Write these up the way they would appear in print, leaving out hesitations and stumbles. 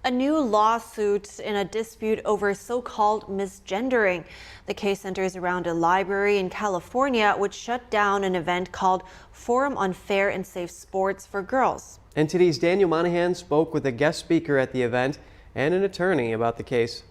A new lawsuit in a dispute over so-called misgendering. The case centers around a library in California which shut down an event called Forum on Fair and Safe Sports for Girls. NTD's Daniel Monahan spoke with a guest speaker at the event and an attorney about the case.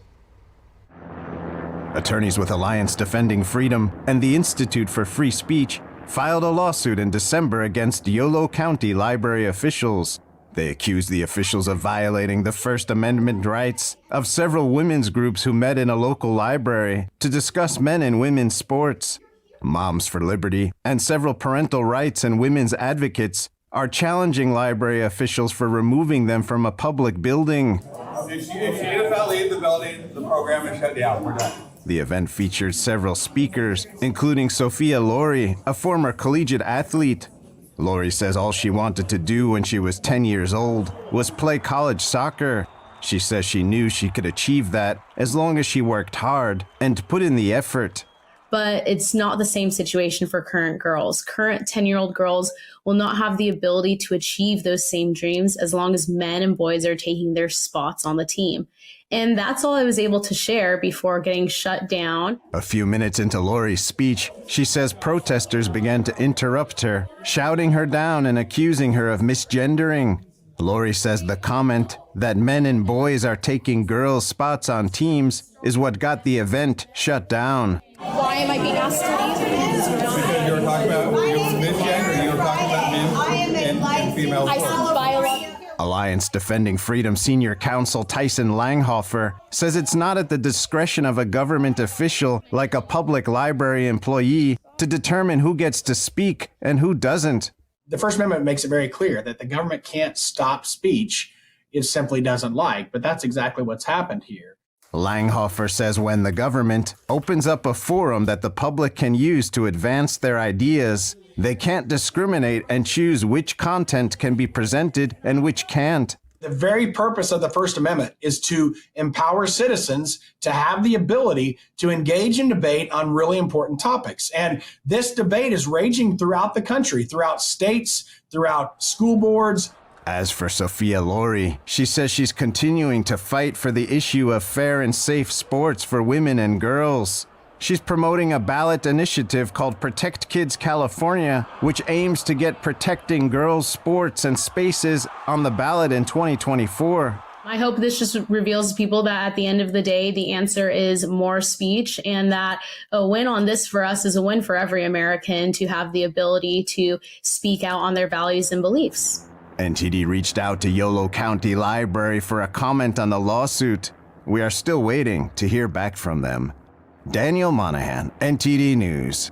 Attorneys with Alliance Defending Freedom and the Institute for Free Speech filed a lawsuit in December against Yolo County library officials. They accused the officials of violating the First Amendment rights of several women's groups who met in a local library to discuss men and women's sports. Moms for Liberty and several parental rights and women's advocates are challenging library officials for removing them from a public building. If she didn't leave the building, the program is shut down. We're done. The event featured several speakers, including Sophia, a former collegiate athlete. Lori says all she wanted to do when she was 10 years old was play college soccer. She says she knew she could achieve that as long as she worked hard and put in the effort. But it's not the same situation for current girls. Current 10-year-old girls will not have the ability to achieve those same dreams as long as men and boys are taking their spots on the team. And that's all I was able to share before getting shut down. A few minutes into Lori's speech, she says protesters began to interrupt her, shouting her down and accusing her of misgendering. Lori says the comment that men and boys are taking girls' spots on teams is what got the event shut down. Why am I being asked to leave? Because you were talking about misgender, you were talking about men and female sports. Alliance Defending Freedom Senior Counsel Tyson Langhofer says it's not at the discretion of a government official like a public library employee to determine who gets to speak and who doesn't. The First Amendment makes it very clear that the government can't stop speech it simply doesn't like, but that's exactly what's happened here. Langhofer says when the government opens up a forum that the public can use to advance their ideas, they can't discriminate and choose which content can be presented and which can't. The very purpose of the First Amendment is to empower citizens to have the ability to engage in debate on really important topics. And this debate is raging throughout the country, throughout states, throughout school boards. As for Sophia, she says she's continuing to fight for the issue of fair and safe sports for women and girls. She's promoting a ballot initiative called Protect Kids California, which aims to get protecting girls' sports and spaces on the ballot in 2024. I hope this just reveals to people that at the end of the day, the answer is more speech, and that a win on this for us is a win for every American to have the ability to speak out on their values and beliefs. NTD reached out to Yolo County Library for a comment on the lawsuit. We are still waiting to hear back from them. Daniel Monahan, NTD News.